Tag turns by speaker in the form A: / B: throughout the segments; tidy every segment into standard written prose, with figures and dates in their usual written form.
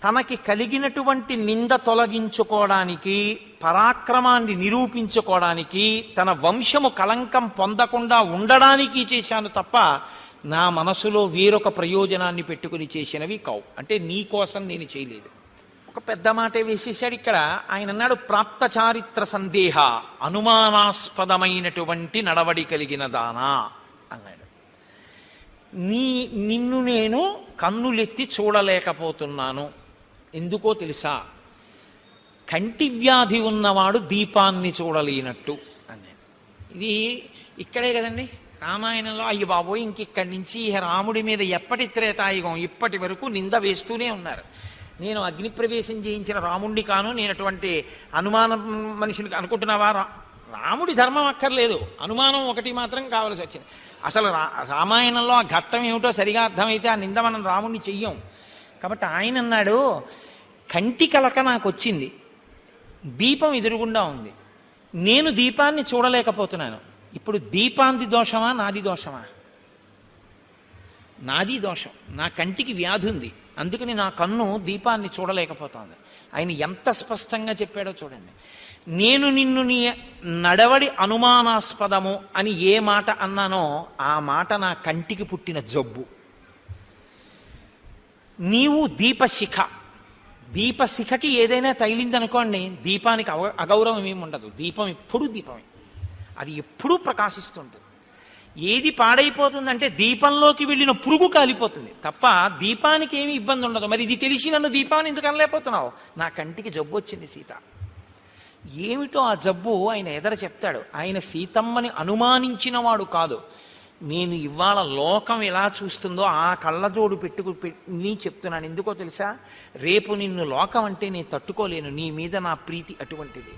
A: తనకి కలిగినటువంటి నింద తొలగించుకోవడానికి, పరాక్రమాన్ని నిరూపించుకోవడానికి, తన వంశము కళంకం పొందకుండా ఉండడానికి చేశాను తప్ప నా మనసులో వేరొక ప్రయోజనాన్ని పెట్టుకుని చేసినవి కావు. అంటే నీ కోసం నేను చేయలేదు. ఒక పెద్ద మాటే వేసేసాడు ఇక్కడ. ఆయన అన్నాడు, ప్రాప్త చారిత్ర సందేహ, అనుమానాస్పదమైనటువంటి నడవడి కలిగిన దానా అన్నాడు. నిన్ను నేను కన్నులెత్తి చూడలేకపోతున్నాను. ఎందుకో తెలుసా? కంటి వ్యాధి ఉన్నవాడు దీపాన్ని చూడలేనట్టు అన్నాడు. ఇది ఇక్కడే కదండి రామాయణంలో. అయ్యి బాబోయ్, ఇంకిక్కడి నుంచి రాముడి మీద ఎప్పటి త్రేతాయుగం ఇప్పటి వరకు నింద వేస్తూనే ఉన్నారు. నేను అగ్నిప్రవేశం చేయించిన రాముణ్ణి కాను, నేను అటువంటి అనుమానం మనిషిని అనుకుంటున్నావా? రాముడి ధర్మం అక్కర్లేదు, అనుమానం ఒకటి మాత్రం కావలసి వచ్చింది. అసలు రామాయణంలో ఆ ఘట్టం ఏమిటో సరిగా అర్థమైతే ఆ నింద మనం రాముణ్ణి చెయ్యం. కాబట్టి ఆయన అన్నాడు, కంటి కలక నాకు వచ్చింది, దీపం ఎదురుగుండా ఉంది, నేను దీపాన్ని చూడలేకపోతున్నాను. ఇప్పుడు దీపాంది దోషమా నాది దోషమా? నాది దోషం. నా కంటికి వ్యాధి ఉంది, అందుకని నా కన్ను దీపాన్ని చూడలేకపోతుంది. ఆయన ఎంత స్పష్టంగా చెప్పాడో చూడండి. నేను నిన్ను నీ నడవడి అనుమానాస్పదము అని ఏ మాట అన్నానో ఆ మాట నా కంటికి పుట్టిన జబ్బు. నీవు దీపశిఖ, దీపశిఖకి ఏదైనా తగిలిందనుకోండి, దీపానికి అగౌరవం ఏమి ఉండదు. దీపం ఎప్పుడూ దీపమే, అది ఎప్పుడూ ప్రకాశిస్తుంటుంది. ఏది పాడైపోతుందంటే దీపంలోకి వెళ్ళిన పురుగు కాలిపోతుంది తప్ప దీపానికి ఏమి ఇబ్బంది ఉండదు. మరి ఇది తెలిసి నన్ను దీపాన్ని ఎందుకు అనలేకపోతున్నావు? నా కంటికి జబ్బు వచ్చింది సీత. ఏమిటో ఆ జబ్బు ఆయన ఎదర చెప్తాడు. ఆయన సీతమ్మని అనుమానించిన వాడు కాదు. నేను ఇవాళ లోకం ఎలా చూస్తుందో ఆ కళ్ళజోడు పెట్టుకుని చెప్తున్నాను. ఎందుకో తెలుసా? రేపు నిన్ను లోకం అంటే నేను తట్టుకోలేను, నీ మీద నా ప్రీతి అటువంటిది.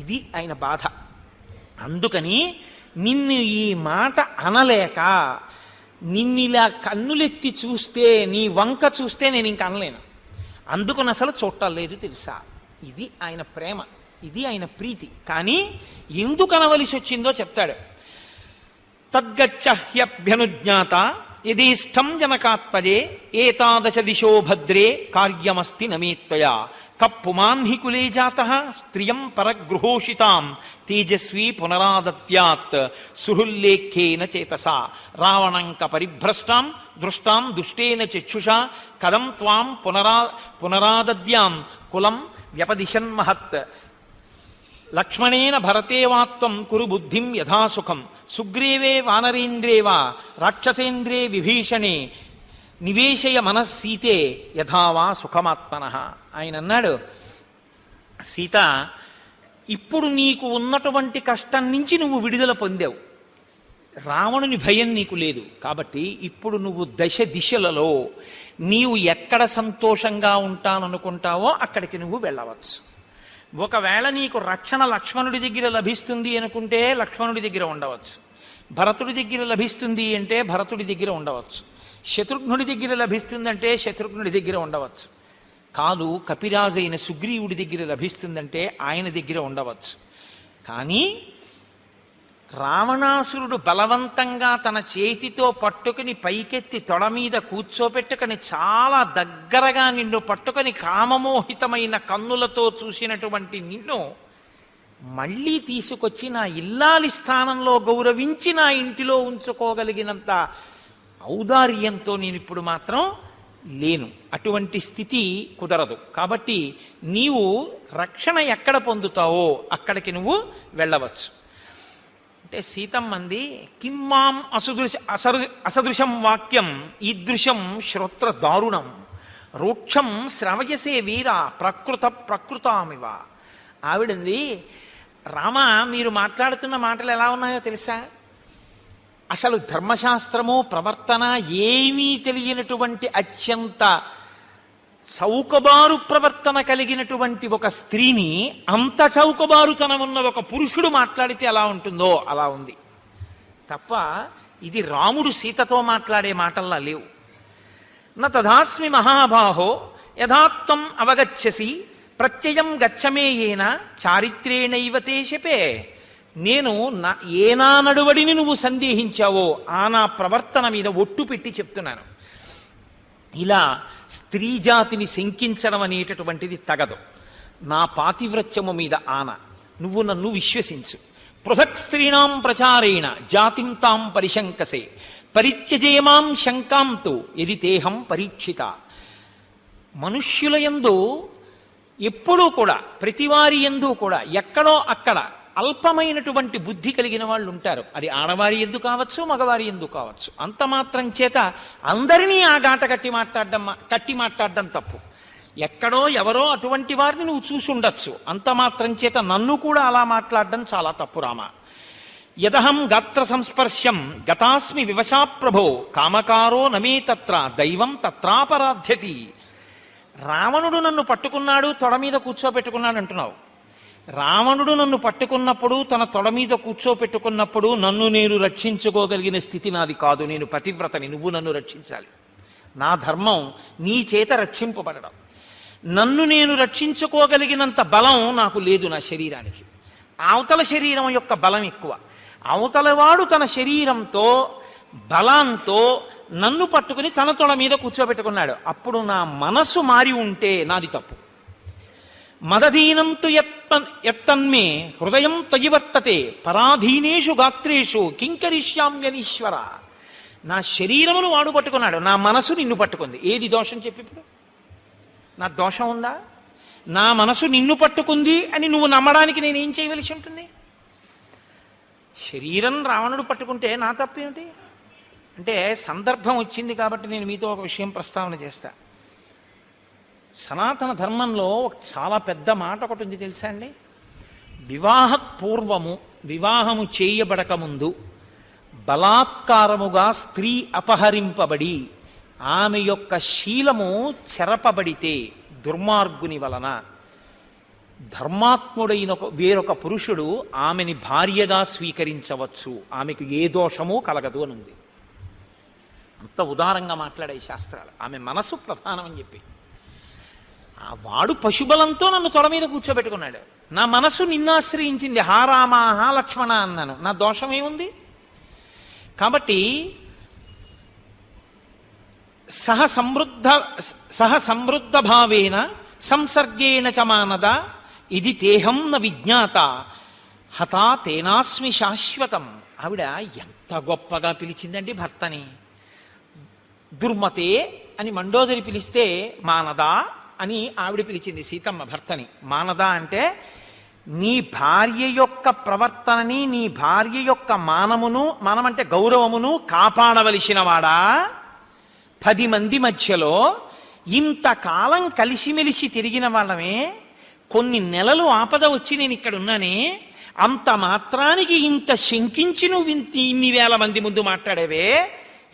A: ఇది ఆయన బాధ. అందుకని నిన్ను ఈ మాట అనలేక, నిన్నిలా కన్నులెత్తి చూస్తే, నీ వంక చూస్తే నేను ఇంక అనలేను. అందుకని అసలు చూడలేదు తెలుసా? ఇది ఆయన ప్రేమ, ఇది ఆయన ప్రీతి. కానీ ఎందుకు అనవలసి వచ్చిందో చెప్తాడు. తద్గచ్చహ్యభ్యనుజ్ఞాత యదీష్టం జనకాత్మజే ఏతాదశ దిశో భద్రే కార్యమస్తి నమేత్వయా కప్పుమాన్హి కులే జాతః స్త్రియం పరగృహోషితాం తేజస్వీ పునరాదత్యాత్ సుహృల్లేఖేన చేతసా రావణంక పరిభ్రష్టాం దృష్టాం దుష్టేన చక్షుషా కదం త్వాం పునరాదద్యాం కులం వ్యపదిశన్మహత్ లక్ష్మణేన భరతేవాత్వం కురు బుద్ధిం యథాసుఖం సుగ్రీవే వానరేంద్రేవా రాక్షసేంద్రే విభీషణే నివేశయ మనస్సీతే యథావా సుఖమాత్మనః. ఆయన అన్నాడు, సీత, ఇప్పుడు నీకు ఉన్నటువంటి కష్టం నుంచి నువ్వు విడుదల పొందావు. రావణుని భయం నీకు లేదు. కాబట్టి ఇప్పుడు నువ్వు దశ దిశలలో నీవు ఎక్కడ సంతోషంగా ఉంటాననుకుంటావో అక్కడికి నువ్వు వెళ్ళవచ్చు. ఒకవేళ నీకు రక్షణ లక్ష్మణుడి దగ్గర లభిస్తుంది అనుకుంటే లక్ష్మణుడి దగ్గర ఉండవచ్చు, భరతుడి దగ్గర లభిస్తుంది అంటే భరతుడి దగ్గర ఉండవచ్చు, శత్రుఘ్నుడి దగ్గర లభిస్తుందంటే శత్రుఘ్నుడి దగ్గర ఉండవచ్చు, కాదు కపిరాజైన సుగ్రీవుడి దగ్గర లభిస్తుందంటే ఆయన దగ్గర ఉండవచ్చు. కానీ రావణాసురుడు బలవంతంగా తన చేతితో పట్టుకుని పైకెత్తి తొడ మీద కూర్చోపెట్టుకుని చాలా దగ్గరగా నిన్ను పట్టుకొని కామమోహితమైన కన్నులతో చూసినటువంటి నిన్ను మళ్ళీ తీసుకొచ్చి నా ఇల్లాలి స్థానంలో గౌరవించి నా ఇంటిలో ఉంచుకోగలిగినంత ఔదార్యంతో నేను ఇప్పుడు మాత్రం లేను. అటువంటి స్థితి కుదరదు. కాబట్టి నీవు రక్షణ ఎక్కడ పొందుతావో అక్కడికి నువ్వు వెళ్ళవచ్చు. అంటే సీతమ్మంది, కిమ్మాం అసదృశం వాక్యం ఈదృశం శ్రోత్ర దారుణం రూక్షం శ్రవయసే వీర ప్రకృతామివ. ఆవిడంది, రామ, మీరు మాట్లాడుతున్న మాటలు ఎలా ఉన్నాయో తెలుసా? అసలు ధర్మశాస్త్రము ప్రవర్తన ఏమీ తెలియనటువంటి అత్యంత చౌకబారు ప్రవర్తన కలిగినటువంటి ఒక స్త్రీని అంత చౌకబారుతనం ఉన్న ఒక పురుషుడు మాట్లాడితే ఎలా ఉంటుందో అలా ఉంది తప్ప ఇది రాముడు సీతతో మాట్లాడే మాటల్లా లేవు. న తథాస్మి మహాబాహో యథాత్వం అవగచ్చసి ప్రత్యయం గచ్చమేయేన చారిత్రేణైవ తే శపే. నేను ఏనా నడువడిని నువ్వు సందేహించావో ఆ నా ప్రవర్తన మీద ఒట్టు పెట్టి చెప్తున్నాను. ఇలా స్త్రీ జాతిని శంకించడం అనేటటువంటిది తగదు. నా పాతివ్రత్యము మీద ఆన, నువ్వు నన్ను విశ్వసించు. పృథక్ స్త్రీణాం ప్రచారేణ జాతిం తాం పరిశంకసే పరిత్యజేమాం శంకాంతో యది తేహం పరీక్షిత. మనుష్యుల యందు ఎప్పుడూ కూడా, ప్రతివారి యందు కూడా ఎక్కడో అక్కడ అల్పమైనటువంటి బుద్ధి కలిగిన వాళ్ళు ఉంటారు. అది ఆడవారి యందు కావచ్చు, మగవారి యందు కావచ్చు. అంత మాత్రం చేత అందరినీ ఆ గాట కట్టి మాట్లాడడం తప్పు. ఎక్కడో ఎవరో అటువంటి వారిని నువ్వు చూసి ఉండొచ్చు. అంత మాత్రం చేత నన్ను కూడా అలా మాట్లాడడం చాలా తప్పు రామ. యదహం గాత్ర సంస్పర్శం గతాస్మి వివశా ప్రభో కామకారో నమే తత్ర దైవం తత్రాపరాధ్యతి. రావణుడు నన్ను పట్టుకున్నాడు, తొడ మీద కూర్చోబెట్టుకున్నాడు అంటున్నావు. రావణుడు నన్ను పట్టుకున్నప్పుడు, తన తొడ మీద కూర్చోపెట్టుకున్నప్పుడు నన్ను నేను రక్షించుకోగలిగిన స్థితి నాది కాదు. నేను పతివ్రతని, నువ్వు నన్ను రక్షించాలి. నా ధర్మం నీ చేత రక్షింపబడడం. నన్ను నేను రక్షించుకోగలిగినంత బలం నాకు లేదు నా శరీరానికి. అవతల శరీరం యొక్క బలం ఎక్కువ. అవతలవాడు తన శరీరంతో బలంతో నన్ను పట్టుకుని తన తొడ మీద కూర్చోబెట్టుకున్నాడు. అప్పుడు నా మనసు మారి ఉంటే నాది తప్పు. మదధీనం తు ఎత్తన్మే హృదయం తయివర్తతే పరాధీనేషు గాత్రేషు కింకరిష్యామ్యనీశ్వర. నా శరీరమును వాడు పట్టుకున్నాడు, నా మనసు నిన్ను పట్టుకుంది. ఏది దోషం చెప్పి ఇప్పుడు? నా దోషం ఉందా? నా మనసు నిన్ను పట్టుకుంది అని నువ్వు నమ్మడానికి నేనేం చేయవలసి ఉంటుంది? శరీరం రావణుడు పట్టుకుంటే నా తప్పేమిటి? అంటే సందర్భం వచ్చింది కాబట్టి నేను మీతో ఒక విషయం ప్రస్తావన చేస్తా. సనాతన ధర్మంలో చాలా పెద్ద మాట ఒకటి ఉంది తెలుసా అండి. వివాహపూర్వము, వివాహము చేయబడకముందు బలాత్కారముగా స్త్రీ అపహరింపబడి ఆమె యొక్క శీలము చెరపబడితే దుర్మార్గుని వలన ధర్మాత్ముడైన వేరొక పురుషుడు ఆమెని భార్యగా స్వీకరించవచ్చు. ఆమెకు ఏ దోషము కలగదు అని ఉంది. అంత ఉదారంగా మాట్లాడే శాస్త్రాలు. ఆమె మనసు ప్రధానం అని చెప్పి, వాడు పశుబలంతో నన్ను తొడ మీద కూర్చోబెట్టుకున్నాడు. నా మనసు నిన్ను ఆశ్రయించింది. హా రామ హా లక్ష్మణ అన్నాను. నా దోషం ఏముంది? కాబట్టి సహ సమృద్ధ భావేన సంసర్గేణ చ మానద ఇది తేహం న విజ్ఞాత హతా తేనాస్మి శాశ్వతం. ఆవిడ ఎంత గొప్పగా పిలిచిందండి భర్తని. దుర్మతే అని మండోదరి పిలిస్తే మానద అని ఆవిడ పిలిచింది సీతమ్మ భర్తని. మానద అంటే నీ భార్య యొక్క ప్రవర్తనని, నీ భార్య యొక్క మానమంటే గౌరవమును కాపాడవలసిన వాడా. 10 మంది మధ్యలో ఇంతకాలం కలిసిమెలిసి తిరిగిన వాళ్ళమే, కొన్ని నెలలు ఆపద వచ్చి నేను ఇక్కడ ఉన్నానే, అంత మాత్రానికి ఇంత శంకించి నువ్వు ఇన్ని వేల మంది ముందు మాట్లాడేవే,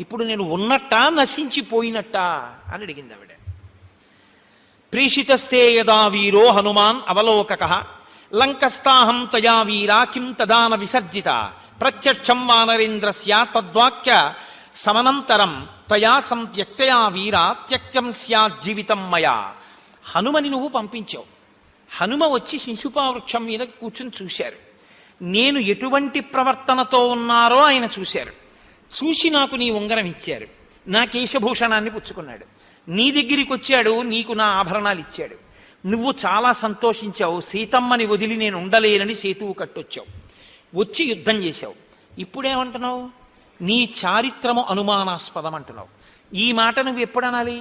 A: ఇప్పుడు నేను ఉన్నట్టా నశించిపోయినట్టా అని అడిగింది ఆవిడ. ప్రేషితస్తే యదా వీరో హనుమాన్ అవలోకక లంకస్థాహం తయా వీరా కిం తదాన విసర్జిత ప్రత్యక్షం వానరేంద్రస్య తద్వాక్య సమనంతరం తయా సంత్యక్తయా వీరా త్యక్తం స్యాజ్జీవితం మయా. హనుమని నువ్వు పంపించావు. హనుమ వచ్చి శిశుపావృక్షం మీద కూర్చుని చూశారు. నేను ఎటువంటి ప్రవర్తనతో ఉన్నారో ఆయన చూశారు. చూసి నాకు నీ ఉంగరం ఇచ్చారు, నా కేశభూషణాన్ని పుచ్చుకున్నాడు, నీ దగ్గరికి వచ్చాడు, నీకు నా ఆభరణాలు ఇచ్చాడు. నువ్వు చాలా సంతోషించావు. సీతమ్మని వదిలి నేను ఉండలేనని సేతువు కట్టొచ్చావు, వచ్చి యుద్ధం చేశావు. ఇప్పుడేమంటున్నావు? నీ చారిత్రము అనుమానాస్పదం అంటున్నావు. ఈ మాట నువ్వు ఎప్పుడు అనాలి?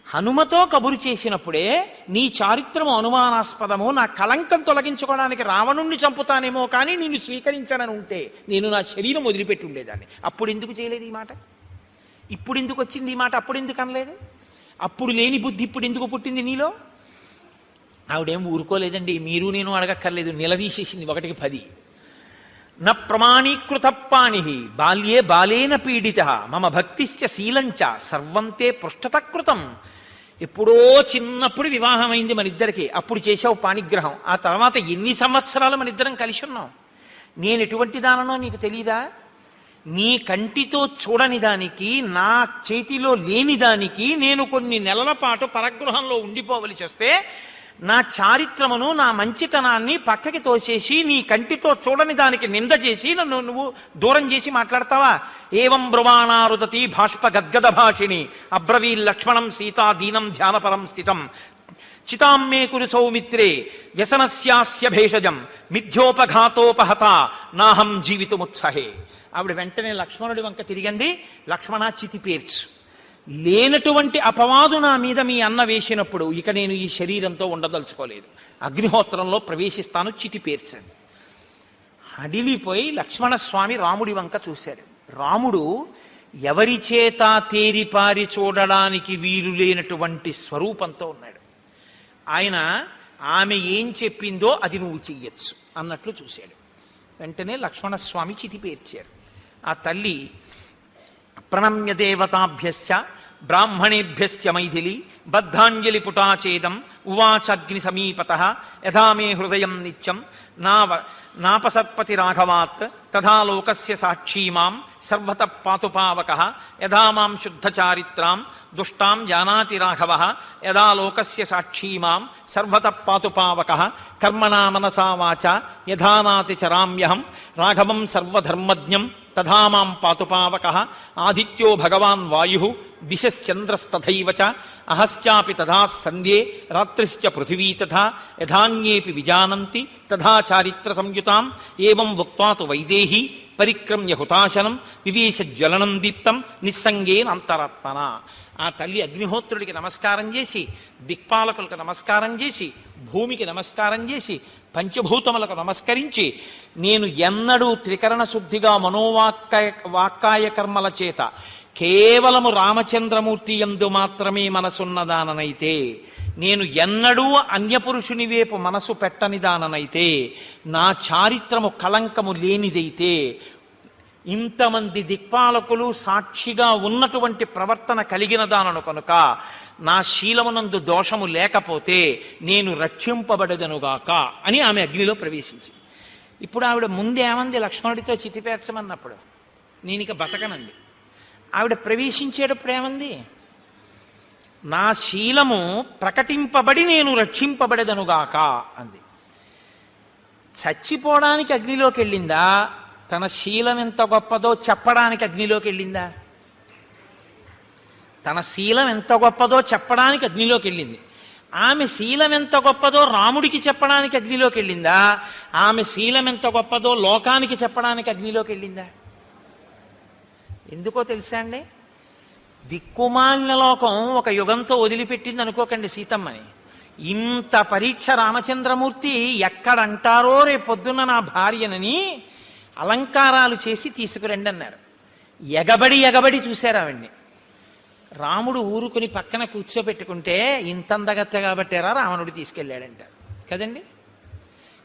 A: హనుమతో కబురు చేసినప్పుడే నీ చారిత్రము అనుమానాస్పదము, నా కళంకం తొలగించుకోవడానికి రావణుణ్ణి చంపుతానేమో కానీ నిన్ను స్వీకరించానని ఉంటే నేను నా శరీరం వదిలిపెట్టి ఉండేదాన్ని. అప్పుడు ఎందుకు చేయలేదు ఈ మాట? ఇప్పుడు ఎందుకు వచ్చింది ఈ మాట? అప్పుడు ఎందుకు అనలేదు? అప్పుడు లేని బుద్ధి ఇప్పుడు ఎందుకు పుట్టింది నీలో? ఆవిడేం ఊరుకోలేదండి. మీరు నేను అడగక్కర్లేదు, నిలదీసేసింది 1కి 10. న ప్రమాణీకృత పాణి బాల్యే బాలేన పీడిత మమ భక్తిశ్చ శీలంచ సర్వంతే పృష్ఠతకృతం. ఎప్పుడో చిన్నప్పుడు వివాహమైంది మన ఇద్దరికి, అప్పుడు చేసావు పాణిగ్రహం. ఆ తర్వాత ఎన్ని సంవత్సరాలు మన ఇద్దరం కలిసి ఉన్నాం. నేను ఎటువంటి దాననో నీకు తెలీదా? నీ కంటితో చూడని దానికి, నా చేతిలో లేని దానికి నేను కొన్ని నెలల పాటు పరగృహంలో ఉండిపోవలసి వస్తే నా చారిత్రమును నా మంచితనాన్ని పక్కకి తోసేసి నీ కంటితో చూడని దానికి నింద చేసి నన్ను నువ్వు దూరం చేసి మాట్లాడతావా? ఏవం బ్రువాణారుదతి బాష్ప గద్గద భాషిణి అబ్రవీ లక్ష్మణం సీతా దీనం ధ్యానపరం స్థితం చితామ్మే కురు సౌమిత్రే వ్యసనస్యాస్య భేషజం మిథ్యోపఘాతోపహత నాహం జీవితముత్సహే. ఆవిడ వెంటనే లక్ష్మణుడి వంక తిరిగింది. లక్ష్మణ, చితి పేర్చు. లేనటువంటి అపవాదు నా మీద మీ అన్న వేసినప్పుడు ఇక నేను ఈ శరీరంతో ఉండదలుచుకోలేదు, అగ్నిహోత్రంలో ప్రవేశిస్తాను, చితి పేర్చండి. అడిలిపోయి లక్ష్మణస్వామి రాముడి వంక చూశాడు. రాముడు ఎవరి చేత తేరిపారి చూడడానికి వీలు లేనటువంటి స్వరూపంతో ఉన్నాడు. ఆయన ఆమె ఏం చెప్పిందో అది నువ్వు చెయ్యొచ్చు అన్నట్లు చూశాడు. వెంటనే లక్ష్మణస్వామి చితి పేర్చారు. ఆ తల్లి ప్రణమ్య దేవతాభ్యశ్చ బ్రాహ్మణేభ్యశ్చ మైథిలి బద్ధాంజలి పుటాచేదం ఉవాచాగ్ని సమీపతః యథా మే హృదయం నిత్యం నాపసత్పతి రాఘవాత్ తథా లోకస్య సాక్షీ మాం సర్వతః పాతుపావకః యథా మాం శుద్ధచారిత్రాం దుష్టాం జానాతి రాఘవః యథా లోకస్య సాక్షీ మాం సర్వతః పాతుపావకః కర్మణా మనసా వాచా యథా నాతి చరామ్యహం రాఘవం సర్వధర్మజ్ఞం తథా మాం పాతుపావకః ఆదిత్యో భగవాన్ వాయుః దిశశ్చంద్రస్తథైవ చ అహశ్చాపి తథా సంధ్యే రాత్రిశ్చ పృథివీ తథా యథాన్యేపి విజానంతి తథా చారిత్ర సంయుతాం ఏవం ఉక్త్వా తు వైదేహీ పరిక్రమ్య హుతాశనం వివేశ జ్వలనం దీప్తం నిస్సంగేన అంతరాత్మన. ఆ తల్లి అగ్నిహోత్రుడికి నమస్కారం చేసి, దిక్పాలకులకు నమస్కారం చేసి, భూమికి నమస్కారం చేసి, పంచభూతములకు నమస్కరించి, నేను ఎన్నడూ త్రికరణ శుద్ధిగా వాక్కాయ కర్మల చేత కేవలము రామచంద్రమూర్తి యందు మాత్రమే మనసున్నదాననైతే, నేను ఎన్నడూ అన్యపురుషుని వైపు మనసు పెట్టని దాననైతే, నా చారిత్రము కళంకము లేనిదైతే, ఇంతమంది దిక్పాలకులు సాక్షిగా ఉన్నటువంటి ప్రవర్తన కలిగిన దానను కనుక నా శీలమునందు దోషము లేకపోతే నేను రక్షింపబడదనుగాక అని ఆమె అగ్నిలో ప్రవేశించింది. ఇప్పుడు ఆవిడ ముందేమంది లక్ష్మణుడితో చితిపేర్చమన్నప్పుడు? నేను ఇక బతకనంది. ఆవిడ ప్రవేశించేటప్పుడు ఏమంది? నా శీలము ప్రకటింపబడి నేను రక్షింపబడదనుగాక అంది. చచ్చిపోవడానికి అగ్నిలోకి వెళ్ళిందా? తన శీలం ఎంత గొప్పదో చెప్పడానికి అగ్నిలోకి వెళ్ళిందా? తన శీలం ఎంత గొప్పదో చెప్పడానికి అగ్నిలోకి వెళ్ళింది. ఆమె శీలం ఎంత గొప్పదో రాముడికి చెప్పడానికి అగ్నిలోకి వెళ్ళిందా? ఆమె శీలం ఎంత గొప్పదో లోకానికి చెప్పడానికి అగ్నిలోకి వెళ్ళిందా? ఎందుకో తెలుసా అండి? దిక్కుమాలిన లోకం ఒక యుగంతో వదిలిపెట్టింది అనుకోకండి సీతమ్మని. ఇంత పరీక్ష రామచంద్రమూర్తి ఎక్కడంటారో రేపొద్దున్న నా భార్యనని అలంకారాలు చేసి తీసుకురండి అన్నారు. ఎగబడి చూశారు ఆవిడ్ని. రాముడు ఊరుకుని పక్కన కూర్చోబెట్టుకుంటే ఇంతందగత్త కాబట్టారా రావణుడు తీసుకెళ్ళాడంటారు కదండి.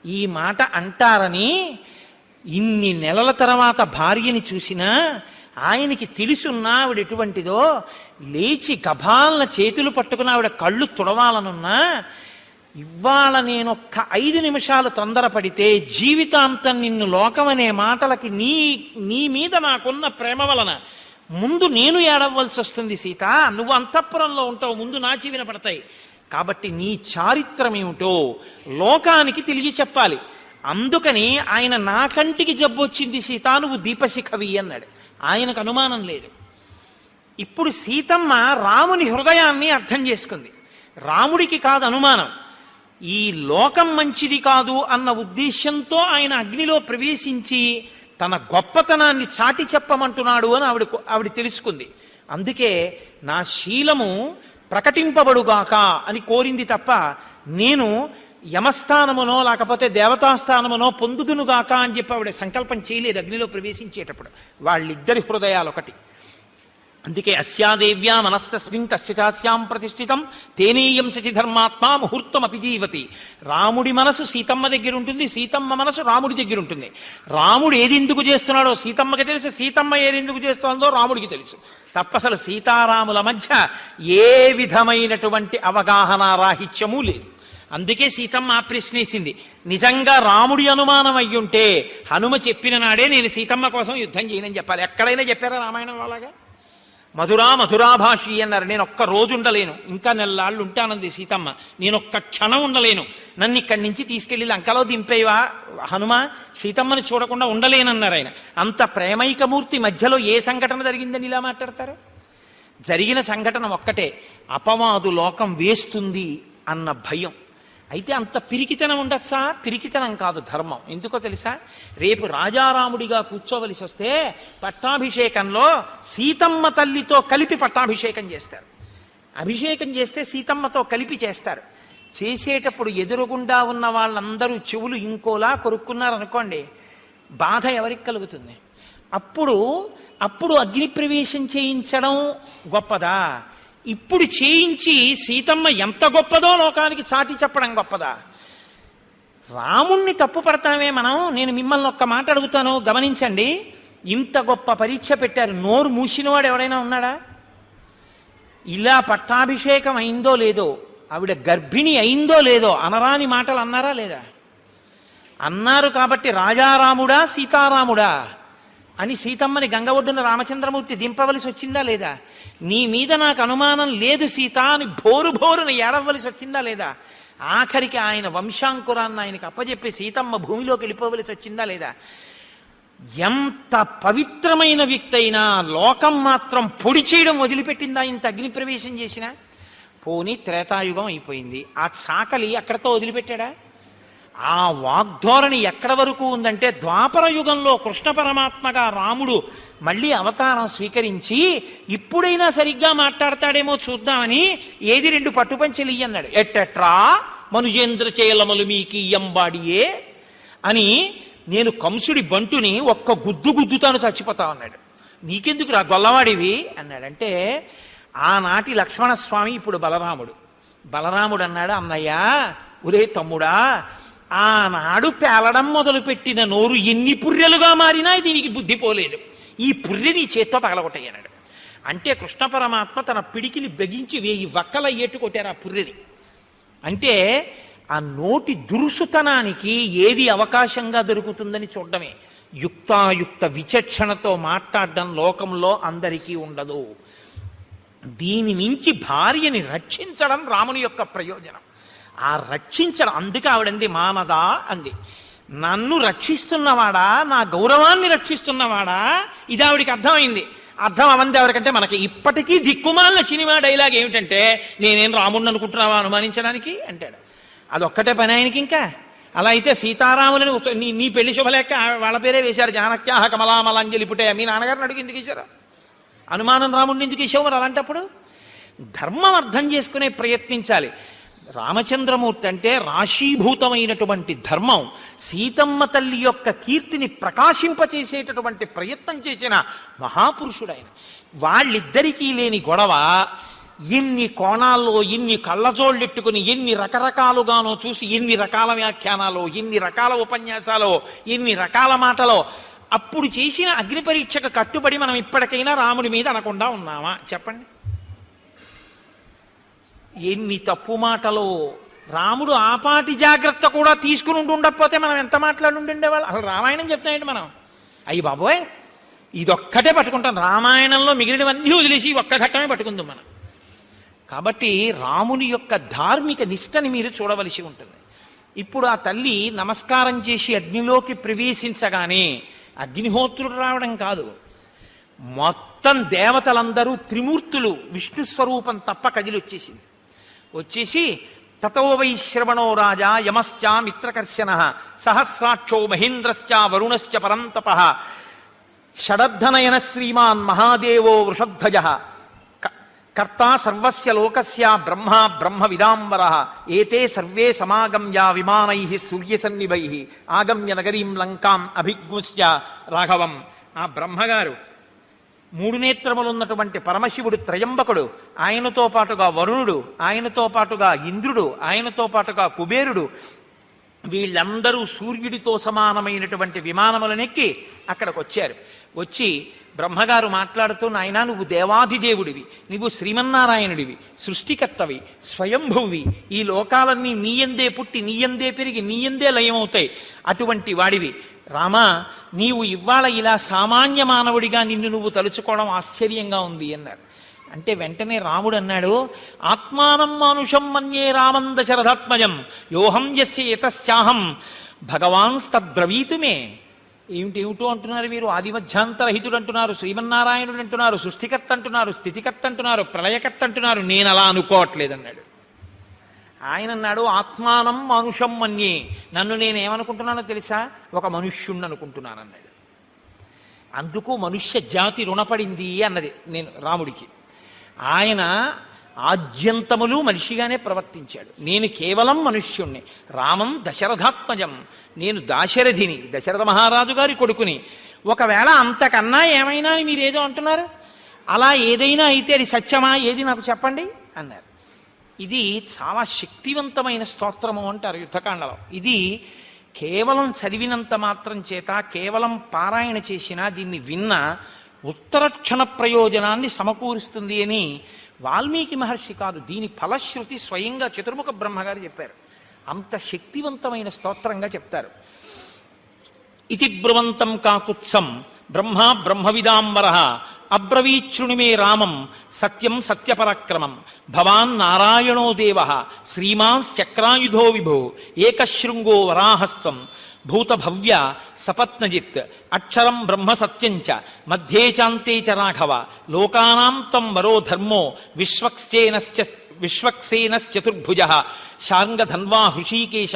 A: ఈ మాట అంటారని ఇన్ని నెలల తర్వాత భార్యని చూసినా ఆయనకి తెలుసున్నా ఆవిడ ఎటువంటిదో, లేచి గభాలన చేతులు పట్టుకుని ఆవిడ కళ్ళు తుడవాలనున్నా, ఇవాళ నేను ఒక్క 5 నిమిషాలు తొందరపడితే జీవితాంతం నిన్ను లోకమనే మాటలకి నీ మీద నాకున్న ప్రేమ వలన ముందు నేను ఏడవలసి వస్తుంది సీత. నువ్వు అంతఃపురంలో ఉంటావు, ముందు నా చెవిన పడతాయి. కాబట్టి నీ చారిత్రం ఏమిటో లోకానికి తెలియ చెప్పాలి. అందుకని ఆయన నా కంటికి జబ్బు వచ్చింది సీత, నువ్వు దీపశిఖవి అన్నాడు. ఆయనకు అనుమానం లేదు. ఇప్పుడు సీతమ్మ రాముని హృదయాన్ని అర్థం చేసుకుంది. రాముడికి కాదు అనుమానం, ఈ లోకం మంచిది కాదు అన్న ఉద్దేశంతో ఆయన అగ్నిలో ప్రవేశించి తన గొప్పతనాన్ని చాటి చెప్పమంటున్నాడు అని ఆవిడ తెలుసుకుంది. అందుకే నా శీలము ప్రకటింపబడుగాక అని కోరింది తప్ప నేను యమస్థానమునో లేకపోతే దేవతాస్థానమునో పొందుదునుగాక అని చెప్పి ఆవిడ సంకల్పం చేయలేదు అగ్నిలో ప్రవేశించేటప్పుడు. వాళ్ళిద్దరి హృదయాలు ఒకటి. అందుకే అస్యాదేవ్యా మనస్తస్మిన్ తస్య చాస్యాం ప్రతిష్ఠితం తేనేయం శచిధర్మాత్మా ముహూర్తం అపిజీవతి. రాముడి మనసు సీతమ్మ దగ్గర ఉంటుంది, సీతమ్మ మనసు రాముడి దగ్గర ఉంటుంది. రాముడు ఏది ఎందుకు చేస్తున్నాడో సీతమ్మకి తెలుసు, సీతమ్మ ఏది ఎందుకు చేస్తుందో రాముడికి తెలుసు. తప్పసలు సీతారాముల మధ్య ఏ విధమైనటువంటి అవగాహన రాహిత్యమూ లేదు. అందుకే సీతమ్మ ఆ ప్రశ్నేసింది. నిజంగా రాముడి అనుమానం అయ్యుంటే హనుమ చెప్పిన నాడే నేను సీతమ్మ కోసం యుద్ధం చేయనని చెప్పాలి. ఎక్కడైనా చెప్పారా రామాయణంలో అలాగా? మధురాభాషి అన్నారు. నేను ఒక్క రోజు ఉండలేను, ఇంకా నెలలాళ్ళు ఉంటానంది సీతమ్మ. నేను ఒక్క క్షణం ఉండలేను, నన్ను ఇక్కడి నుంచి తీసుకెళ్ళి లంకలో దింపేవా హనుమ, సీతమ్మని చూడకుండా ఉండలేనన్నారు ఆయన. అంత ప్రేమైకమూర్తి మధ్యలో ఏ సంఘటన జరిగిందని ఇలా మాట్లాడతారు? జరిగిన సంఘటన ఒక్కటే, అపవాదు లోకం వేస్తుంది అన్న భయం. అయితే అంత పిరికితనం ఉండొచ్చా? పిరికితనం కాదు, ధర్మం. ఎందుకో తెలుసా? రేపు రాజారాముడిగా కూర్చోవలసి వస్తే పట్టాభిషేకంలో సీతమ్మ తల్లితో కలిపి పట్టాభిషేకం చేస్తారు. అభిషేకం చేస్తే సీతమ్మతో కలిపి చేస్తారు. చేసేటప్పుడు ఎదురుగుండా ఉన్న వాళ్ళందరూ చెవులు ఇంకోలా కొరుక్కున్నారనుకోండి, బాధ ఎవరికి కలుగుతుంది? అప్పుడు అగ్ని ప్రవేశం చేయించడం గొప్పదా? ఇప్పుడు చేయించి సీతమ్మ ఎంత గొప్పదో లోకానికి చాటి చెప్పడం గొప్పదా? రాముణ్ణి తప్పు పడతామే మనం. నేను మిమ్మల్ని ఒక్క మాట అడుగుతాను, గమనించండి. ఇంత గొప్ప పరీక్ష పెట్టారు, నోరు మూసినవాడు ఎవడైనా ఉన్నాడా? ఇలా పట్టాభిషేకం అయిందో లేదో, ఆవిడ గర్భిణి అయిందో లేదో అనరాని మాటలు అన్నారా లేదా? అన్నారు. కాబట్టి రాజారాముడా సీతారాముడా అని సీతమ్మని గంగ ఒడ్డున రామచంద్రమూర్తి దింపవలసి వచ్చిందా లేదా? నీ మీద నాకు అనుమానం లేదు సీత అని భోరున ఏడవలసి వచ్చిందా లేదా? ఆఖరికి ఆయన వంశాంకురాన్ని ఆయనకి అప్పచెప్పి సీతమ్మ భూమిలోకి వెళ్ళిపోవలసి వచ్చిందా లేదా? ఎంత పవిత్రమైన వ్యక్తి అయినా లోకం మాత్రం పొడి చేయడం వదిలిపెట్టిందా ఇంత అగ్ని ప్రవేశం చేసినా? పోనీ త్రేతాయుగం అయిపోయింది, ఆ చాకలి అక్కడతో వదిలిపెట్టాడా? ఆ వాగ్ధోరణి ఎక్కడ వరకు ఉందంటే, ద్వాపర యుగంలో కృష్ణ పరమాత్మగా రాముడు మళ్ళీ అవతారం స్వీకరించి ఇప్పుడైనా సరిగ్గా మాట్లాడతాడేమో చూద్దామని ఏది 2 పట్టుపంచెలు అన్నాడు. ఎట్టెట్రా మనుజేంద్ర చేలమలు మీకు ఇయ్యంబాడియే అని, నేను కంసుడి బంటుని ఒక్క గుద్దుతాను చచ్చిపోతా అన్నాడు. నీకెందుకు రా గొల్లవాడివి అన్నాడంటే, ఆనాటి లక్ష్మణస్వామి ఇప్పుడు బలరాముడు అన్నాడు, అన్నయ్య ఒరే తమ్ముడా, ఆనాడు పేలడం మొదలుపెట్టిన నోరు ఎన్ని పుర్రెలుగా మారినా దీనికి బుద్ధి పోలేదు, ఈ పుర్రె నీ చేత్తో పగలగొట్టయ్యన్నాడు. అంటే కృష్ణ పరమాత్మ తన పిడికిలి బెగించి 1000 వక్కల ఏటు కొట్టారు ఆ పుర్రెని. అంటే ఆ నోటి దురుసుతనానికి ఏది అవకాశంగా దొరుకుతుందని చూడడమే. యుక్తాయుక్త విచక్షణతో మాట్లాడడం లోకంలో అందరికీ ఉండదు. దీని నుంచి భార్యని రక్షించడం రాముని యొక్క ప్రయోజనం. ఆ రక్షించడం, అందుకే ఆవిడంది మానదా అంది. నన్ను రక్షిస్తున్నవాడా, నా గౌరవాన్ని రక్షిస్తున్నవాడా, ఇది ఆవిడికి అర్థమైంది. అర్థం అవంది ఎవరికంటే మనకి. ఇప్పటికీ దిక్కుమాలిన సినిమా డైలాగ్ ఏమిటంటే, నేనేం రాముడిని అనుకుంటున్నావా అనుమానించడానికి అంటాడు. అదొక్కటే పని ఆయనకి. ఇంకా అలా అయితే సీతారాములని నీ పెళ్లి శుభలేక వాళ్ళ పేరే వేశారు, జానక్యాహ కమలామలాంజలి పుట్టే. మీ నాన్నగారిని అడుగు ఎందుకు వేశారు? అనుమానం రాముడిని ఎందుకు వేసావు? మరి అలాంటప్పుడు ధర్మం అర్థం చేసుకునే ప్రయత్నించాలి. రామచంద్రమూర్తి అంటే రాశీభూతమైనటువంటి ధర్మం. సీతమ్మ తల్లి యొక్క కీర్తిని ప్రకాశింపచేసేటటువంటి ప్రయత్నం చేసిన మహాపురుషుడు ఆయన. వాళ్ళిద్దరికీ లేని గొడవ ఎన్ని కోణాల్లో, ఎన్ని కళ్ళజోళ్ళెట్టుకుని, ఎన్ని రకరకాలుగానో చూసి, ఎన్ని రకాల వ్యాఖ్యానాలు, ఎన్ని రకాల ఉపన్యాసాలు, ఎన్ని రకాల మాటలో. అప్పుడు చేసిన అగ్ని పరీక్షకు కట్టుబడి మనం ఇప్పటికైనా రాముడి మీద అనకుండా ఉన్నామా చెప్పండి? ఎన్ని తప్పు మాటలో. రాముడు ఆపాటి జాగ్రత్త కూడా తీసుకుని ఉండకపోతే మనం ఎంత మాట్లాడుండేవాళ్ళు? అసలు రామాయణం చెప్తాయండి మనం. అయ్యి బాబోయ్ ఇదొక్కటే పట్టుకుంటాం, రామాయణంలో మిగిలినవన్నీ వదిలేసి ఒక్క ఘట్టమే పట్టుకుందాం మనం. కాబట్టి రాముని యొక్క ధార్మిక నిష్టని మీరు చూడవలసి ఉంటుంది. ఇప్పుడు ఆ తల్లి నమస్కారం చేసి అగ్నిలోకి ప్రవేశించగానే అగ్నిహోత్రుడు రావడం కాదు, మొత్తం దేవతలందరూ త్రిమూర్తులు విష్ణు స్వరూపం తప్ప కదిలొచ్చేసింది. వచ్చేసి తతో వైశ్రవణో రాజా యమశ్చ మిత్రకర్షణ సహస్రాక్షో మహేంద్రశ్చ వరుణశ్చ పరంతప షడద్ధనయన శ్రీమాన్ మహాదేవో వృషధ్వజ కర్తా సర్వస్య లోకస్య బ్రహ్మ విదాంబర ఏతే సర్వే సమాగమ్య విమానై సూర్యసన్నిభై ఆగమ్య నగరీం లంకాం అభిగ్ముశ్య రాఘవం. ఆ బ్రహ్మగారు 3 నేత్రములున్నటువంటి పరమశివుడు త్రయంబకుడు, ఆయనతో పాటుగా వరుణుడు, ఆయనతో పాటుగా ఇంద్రుడు, ఆయనతో పాటుగా కుబేరుడు, వీళ్ళందరూ సూర్యుడితో సమానమైనటువంటి విమానములనెక్కి అక్కడికి వచ్చారు. వచ్చి బ్రహ్మగారు మాట్లాడుతూ, నాయనా నువ్వు దేవాధిదేవుడివి, నువ్వు శ్రీమన్నారాయణుడివి, సృష్టికర్తవి, స్వయంభువి, ఈ లోకాలన్నీ నీయందే పుట్టి నీయందే పెరిగి నీయందే లయమవుతాయి. అటువంటి వాడివి రామా, నీవు ఇవాళ ఇలా సామాన్య మానవుడిగా నిన్ను నువ్వు తలుచుకోవడం ఆశ్చర్యంగా ఉంది అన్నారు. అంటే వెంటనే రాముడు అన్నాడు, ఆత్మానం మానుషం మన్యే రామం దశరథాత్మజం యోహం యస్య యతశ్చాహం భగవాన్స్తద్బ్రవీతుమే. ఏమిటేమిటో అంటున్నారు మీరు, ఆదిమధ్యాంతరహితుడు అంటున్నారు, శ్రీమన్నారాయణుడు అంటున్నారు, సృష్టికర్త అంటున్నారు, స్థితికర్త అంటున్నారు, ప్రళయకర్త అంటున్నారు, నేను అలా అనుకోవట్లేదన్నాడు. ఆయన అన్నాడు, ఆత్మానం మానుషం మన్యే, నన్ను నేనేమనుకుంటున్నానో తెలుసా, ఒక మనుష్యుణ్ణి అనుకుంటున్నాను అన్నాడు. అందుకు మనుష్య జాతి రుణపడింది అన్నది నేను రాముడికి. ఆయన ఆద్యంతములు మనిషిగానే ప్రవర్తించాడు. నేను కేవలం మనుష్యుణ్ణి, రామం దశరథాత్మజం, నేను దాశరథిని, దశరథ మహారాజు గారి కొడుకుని. ఒకవేళ అంతకన్నా ఏమైనా అని మీరేదో అంటున్నారు, అలా ఏదైనా అయితే అది సత్యమా, ఏది నాకు చెప్పండి అన్నారు. ఇది చాలా శక్తివంతమైన స్తోత్రము అంటారు యుద్ధకాండలో. ఇది కేవలం చదివినంత మాత్రం చేత, కేవలం పారాయణ చేసినా, దీన్ని విన్నా ఉత్తరక్షణ ప్రయోజనాన్ని సమకూరుస్తుంది అని వాల్మీకి మహర్షి కాదు, దీని ఫలశ్రుతి స్వయంగా చతుర్ముఖ బ్రహ్మగారు చెప్పారు. అంత శక్తివంతమైన స్తోత్రంగా చెప్తారు. ఇతి బ్రువంతం కాకుత్సం బ్రహ్మ బ్రహ్మవిదాంబర అబ్రవీచ్ఛృణిమే రామం సత్యం సత్యపరాక్రమం భవాన్ నారాయణో దేవ శ్రీమాంశ్చక్రాయుధో విభో ఏకశృంగో వరాహస్త్వం భూతభవ్య సపత్నజిత్ అక్షరం బ్రహ్మ సత్యంచ మధ్యే చాంతే చ రాఘవ లోకానాం తం వరో ధర్మో విశ్వక్సేనశ్చతుర్భుజ శార్ంగధన్వా హృషీకేశ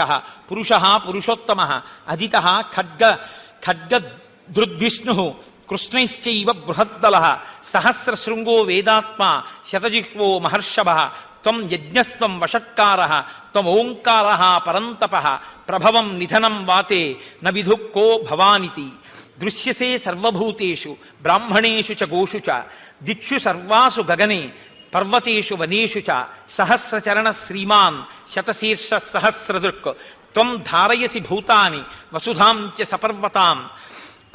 A: పురుష పురుషోత్తమ అజిత ఖడ్గదృద్విష్ణు కృష్ణైశ్చైవ బృహద్బల సహస్రశృంగో వేదాత్మా శతజిహ్వో మహర్షభ త్వం యజ్ఞస్త్వం వషట్కార త్వమోంకార పరంతప ప్రభవం నిధనం వాతే న విధు కో భవానితి దృశ్యసే సర్వభూతేషు బ్రాహ్మణేషు చ గోషు చ దిక్షు సర్వాసు గగనే పర్వతేషు వనేషు చ సహస్రచరణ శ్రీమాన్ శతశీర్ష సహస్రదృక్ త్వం ధారయసి భూతాని వసుధాం చ సపర్వతాం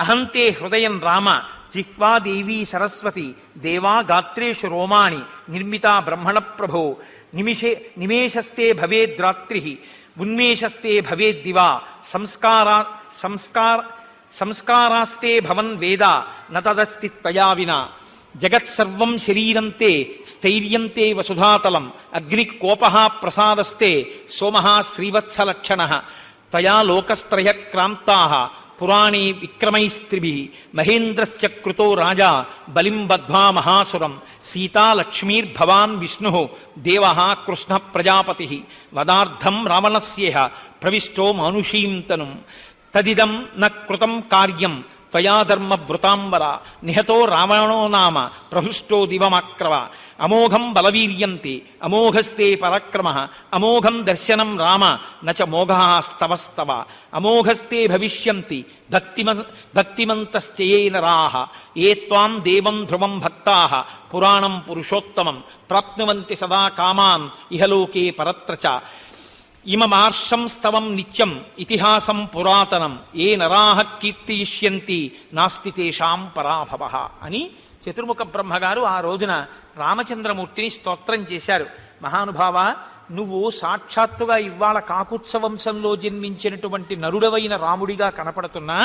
A: అహంతే హృదయం రామ జిహ్వాదేవీ సరస్వతి దేవా గాత్రేషు రోమాణి నిర్మితా బ్రహ్మణ ప్రభో నిమేషస్తే భవేద్రాత్రి ఉన్మేషస్తే భవేద్దివా సంస్కారాస్తే భవన్ వేద నతదస్తి త్వయా వినా జగత్సర్వం శరీరం తే స్థైర్యం తే వసుధాతలం అగ్నికోప ప్రసాదస్తే సోమ శ్రీవత్సలక్షణ తయా లోకస్త్రయక్రాంతా పురాణే విక్రమైస్త్రిభిః మహేంద్రశ్చ కృతో రాజా బలిం బద్ధ్వా మహాసురం సీతా లక్ష్మీర్భవాన్ విష్ణుః దేవః కృష్ణ ప్రజాపతిః వదార్థం రావణస్యేహ ప్రవిష్టో మానుషీం తనుం తదిదం న కృతం కార్యం త్వయా ధర్మభృతాంబర నిహతో రావణో నామ ప్రహృష్టో దివమాక్రవ అమోఘం బలవీర్యంతే అమోఘస్తే పరాక్రమః అమోఘం దర్శనం రామ నచ మోఘః స్తవస్తవ అమోఘస్తే భవిష్యంతి భక్తిమంతశ్చ యే నరాః ఏ త్వాం దేవం ధ్రువం భక్తాః పురాణం పురుషోత్తమం ప్రాప్నువంతి సదా కామాన్ ఇహలోకే పరత్ర చ ఇమమార్షం స్తవం నిత్యం ఇతిహాసం పురాతనం ఏ నరాః కీర్తియిష్యంతి నాస్తి తేషాం పరాభవః అని చతుర్ముఖ బ్రహ్మగారు ఆ రోజున రామచంద్రమూర్తిని స్తోత్రం చేశారు. మహానుభావ, నువ్వు సాక్షాత్తుగా ఇవాళ కాకుత్సవంశంలో జన్మించినటువంటి నరుడవైన రాముడిగా కనపడుతున్నా,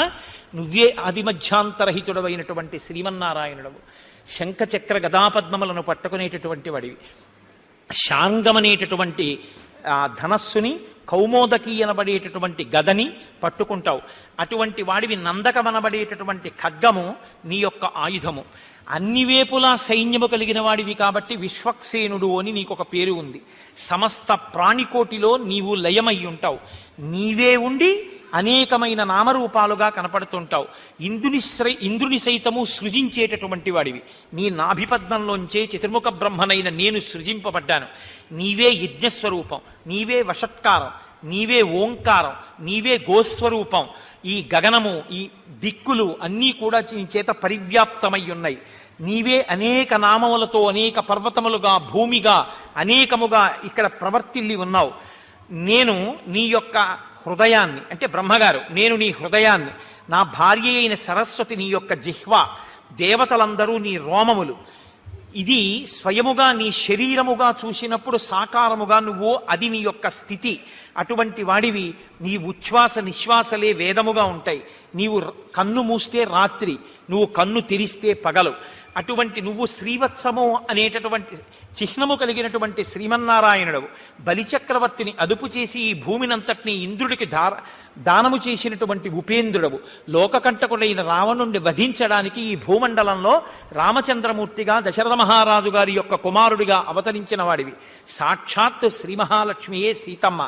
A: నువ్వే ఆదిమధ్యాంతరహితుడవైనటువంటి శ్రీమన్నారాయణుడవు. శంఖచక్ర గదాపద్మములను పట్టుకునేటటువంటి వాడివి. శాంగమనేటటువంటి ఆ ధనస్సుని, కౌమోదకి అనబడేటటువంటి గదని పట్టుకుంటావు. అటువంటి వాడివి. నందకమనబడేటటువంటి ఖడ్గము నీ యొక్క ఆయుధము. అన్ని వేపులా సైన్యము కలిగిన వాడివి కాబట్టి విశ్వక్సేనుడు అని నీకొక పేరు ఉంది. సమస్త ప్రాణికోటిలో నీవు లయమై ఉంటావు. నీవే ఉండి అనేకమైన నామరూపాలుగా కనపడుతుంటావు. ఇంద్రుని సైతము సృజించేటటువంటి వాడివి. నీ నాభిపద్మంలోంచే చతుర్ముఖ బ్రహ్మనైన నేను సృజింపబడ్డాను. నీవే యజ్ఞస్వరూపం, నీవే వషట్కారం, నీవే ఓంకారం, నీవే గోస్వరూపం. ఈ గగనము, ఈ దిక్కులు అన్నీ కూడా నీ చేత పరివ్యాప్తమై ఉన్నాయి. నీవే అనేక నామములతో అనేక పర్వతములుగా, భూమిగా, అనేకముగా ఇక్కడ ప్రవర్తిల్లి ఉన్నావు. నేను నీ యొక్క హృదయాన్ని, అంటే బ్రహ్మగారు, నేను నీ హృదయాన్ని, నా భార్య అయిన సరస్వతి నీ యొక్క జిహ్వ, దేవతలందరూ నీ రోమములు. ఇది స్వయముగా నీ శరీరముగా చూసినప్పుడు సాకారముగా నువ్వు అది నీ యొక్క స్థితి. అటువంటి వాడివి. నీ ఉచ్ఛ్వాస నిశ్వాసలే వేదముగా ఉంటాయి. నీవు కన్ను మూస్తే రాత్రి, నువ్వు కన్ను తెరిస్తే పగలు. అటువంటి నువ్వు శ్రీవత్సము అనేటటువంటి చిహ్నము కలిగినటువంటి శ్రీమన్నారాయణుడు. బలిచక్రవర్తిని అదుపు చేసి ఈ భూమినంతటినీ ఇంద్రుడికి దానము చేసినటువంటి ఉపేంద్రుడవు. లోకకంటకుడైన రావణుణ్ణి వధించడానికి ఈ భూమండలంలో రామచంద్రమూర్తిగా దశరథ మహారాజు గారి యొక్క కుమారుడిగా అవతరించిన వాడివి. సాక్షాత్ శ్రీ మహాలక్ష్మియే సీతమ్మ.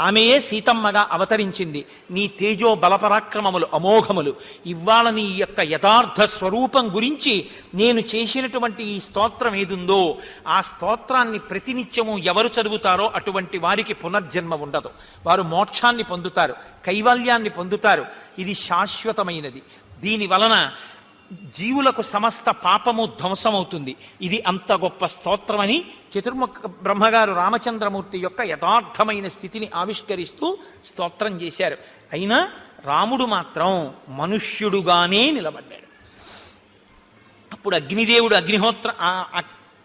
A: ఆమెయే సీతమ్మగా అవతరించింది. నీ తేజో బలపరాక్రమములు అమోఘములు. ఇవాళ నీ యొక్క యథార్థ స్వరూపం గురించి నేను చేసినటువంటి ఈ స్తోత్రం ఏదుందో ఆ స్తోత్రాన్ని ప్రతినిత్యము ఎవరు చదువుతారో అటువంటి వారికి పునర్జన్మ ఉండదు. వారు మోక్షాన్ని పొందుతారు, కైవల్యాన్ని పొందుతారు. ఇది శాశ్వతమైనది. దీని వలన జీవులకు సమస్త పాపము ధ్వంసమవుతుంది. ఇది అంత గొప్ప స్తోత్రమని చతుర్ముఖ బ్రహ్మగారు రామచంద్రమూర్తి యొక్క యథార్థమైన స్థితిని ఆవిష్కరిస్తూ స్తోత్రం చేశారు. అయినా రాముడు మాత్రం మనుష్యుడుగానే నిలబడ్డాడు. అప్పుడు అగ్నిదేవుడు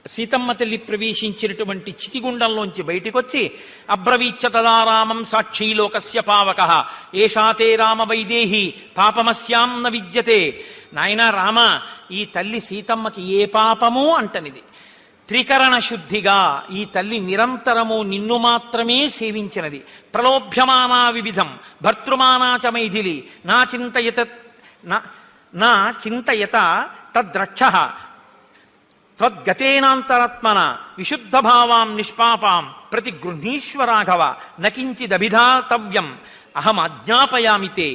A: సీతమ్మ తల్లి ప్రవేశించినటువంటి చితిగుండంలోంచి బయటికొచ్చి అబ్రవీచ్చ తదా రామం సాక్షీలోకస్య పావకః ఏషాతే రామ వైదేహి పాపమస్యాం న విద్యతే. నాయనా రామ, ఈ తల్లి సీతమ్మకి ఏ పాపము అంటనిది. త్రికరణ శుద్ధిగా ఈ తల్లి నిరంతరము నిన్ను మాత్రమే సేవించినది. ప్రలోభ్యమానా వివిధం భర్తృమానా చ మైథిలి నా చింతయత తద్రక్షః త్వద్గతేనాంతరాత్మన విశుద్ధ భావాం నిష్పాపాం ప్రతి గృహ్ణీశ్వరాఘవ నకించిదభిధాతవ్యం అహం ఆజ్ఞాపయామితే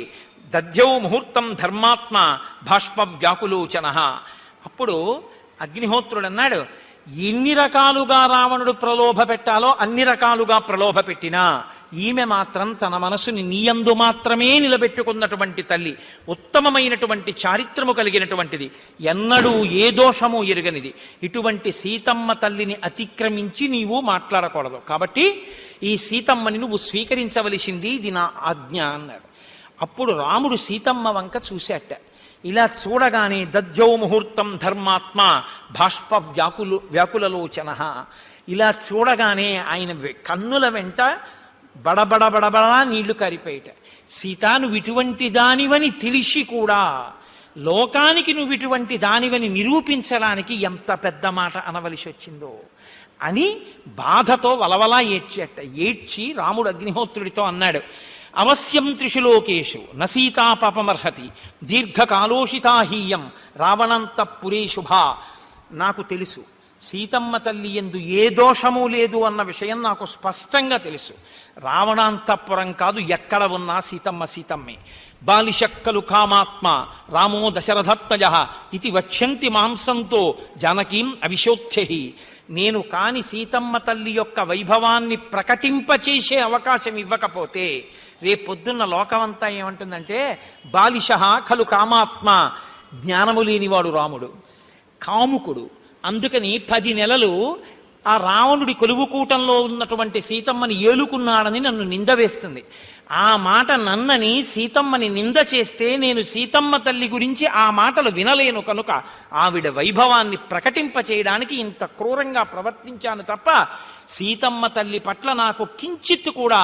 A: దధ్యౌ ముహూర్తం ధర్మాత్మ భాష్ప వ్యాకులోచన. అప్పుడు అగ్నిహోత్రుడు అన్నాడు, ఎన్ని రకాలుగా రావణుడు ప్రలోభ పెట్టాలో అన్ని రకాలుగా ప్రలోభ పెట్టినా ఈమె మాత్రం తన మనసుని నీయందు మాత్రమే నిలబెట్టుకున్నటువంటి తల్లి. ఉత్తమమైనటువంటి చారిత్రము కలిగినటువంటిది. ఎన్నడూ ఏ దోషము ఎరుగనిది. ఇటువంటి సీతమ్మ తల్లిని అతిక్రమించి నీవు మాట్లాడకూడదు. కాబట్టి ఈ సీతమ్మని నువ్వు స్వీకరించవలసింది, ఇది నా ఆజ్ఞ అన్నాడు. అప్పుడు రాముడు సీతమ్మ వంక చూశాట. ఇలా చూడగానే దధ్యౌ ముహూర్తం ధర్మాత్మ భాష్ప వ్యాకులలోచన. ఇలా చూడగానే ఆయన కన్నుల వెంట బడబడబడబడా నీళ్లు కారిపోయేట. సీత, నువ్వు ఇటువంటి దానివని తెలిసి కూడా లోకానికి నువ్వు ఇటువంటి దానివని నిరూపించడానికి ఎంత పెద్ద మాట అనవలసి వచ్చిందో అని బాధతో వలవలా ఏడ్చేట. ఏడ్చి రాముడు అగ్నిహోత్రుడితో అన్నాడు, అవశ్యం త్రిషు లోకేషు న సీతా పాపమర్హతి దీర్ఘకాలోషితాహీయం రావణంతఃపురే శుభా. నాకు తెలుసు సీతమ్మ తల్లి యందు ఏ దోషము లేదు అన్న విషయం నాకు స్పష్టంగా తెలుసు. రావణాంతఃపురం కాదు, ఎక్కడ ఉన్నా సీతమ్మ సీతమ్మే. బాలిశక్కలు కామాత్మ రామో దశరథత్మజ ఇది వక్ష్యంతి మాంసంతో జానకీం అవిశోత్యహి. నేను కాని సీతమ్మ తల్లి యొక్క వైభవాన్ని ప్రకటింపచేసే అవకాశం ఇవ్వకపోతే రేపొద్దున్న లోకమంతా ఏమంటుందంటే బాలిష ఖలు కామాత్మ. జ్ఞానము లేనివాడు రాముడు, కాముకుడు. అందుకని 10 నెలలు ఆ రావణుడి కొలువుకూటంలో ఉన్నటువంటి సీతమ్మని ఏలుకున్నాడని నన్ను నింద వేస్తుంది. ఆ మాట నన్నని సీతమ్మని నింద చేస్తే నేను సీతమ్మ తల్లి గురించి ఆ మాటలు వినలేను. కనుక ఆవిడ వైభవాన్ని ప్రకటింపచేయడానికి ఇంత క్రూరంగా ప్రవర్తించాను తప్ప సీతమ్మ తల్లి పట్ల నాకు కించిత్తు కూడా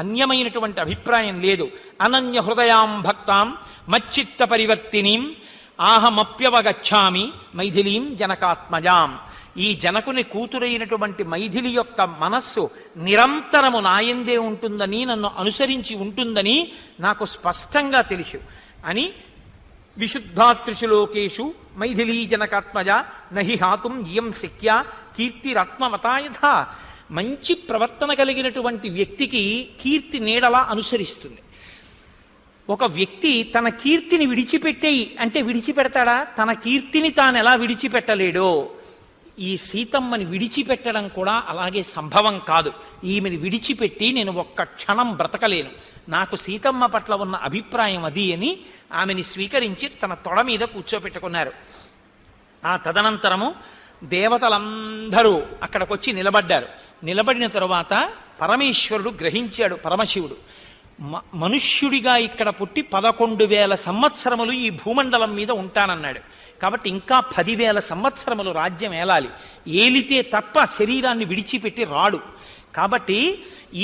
A: అన్యమైనటువంటి అభిప్రాయం లేదు. అనన్య హృదయాం భక్తాం మచ్చిత్త పరివర్తినీం ఆహమప్యవగచ్చామి మైథిలీం జనకాత్మజాం. ఈ జనకుని కూతురైనటువంటి మైథిలి యొక్క మనస్సు నిరంతరము నాయందే ఉంటుందని, నన్ను అనుసరించి ఉంటుందని నాకు స్పష్టంగా తెలుసు అని విశుద్ధాత్రిశులోకేషు మైథిలీ జనకాత్మజ నహి హాతుం ఇయం శక్య కీర్తిరత్మవతాయథ. మంచి ప్రవర్తన కలిగినటువంటి వ్యక్తికి కీర్తి నీడలా అనుసరిస్తుంది. ఒక వ్యక్తి తన కీర్తిని విడిచిపెట్టేయి అంటే విడిచిపెడతాడా? తన కీర్తిని తాను ఎలా విడిచిపెట్టలేడో ఈ సీతమ్మని విడిచిపెట్టడం కూడా అలాగే సంభవం కాదు. ఈమెని విడిచిపెట్టి నేను ఒక్క క్షణం బ్రతకలేను. నాకు సీతమ్మ పట్ల ఉన్న అభిప్రాయం అది అని ఆమెని స్వీకరించి తన తొడ మీద కూర్చోపెట్టుకున్నారు. ఆ తదనంతరము దేవతలందరూ అక్కడికొచ్చి నిలబడ్డారు. నిలబడిన తరువాత పరమేశ్వరుడు గ్రహించాడు. పరమశివుడు మనుష్యుడిగా ఇక్కడ పుట్టి 11,000 సంవత్సరములు ఈ భూమండలం మీద ఉంటానన్నాడు. కాబట్టి ఇంకా 10,000 సంవత్సరములు రాజ్యం ఏలాలి. ఏలితే తప్ప శరీరాన్ని విడిచిపెట్టి రాడు. కాబట్టి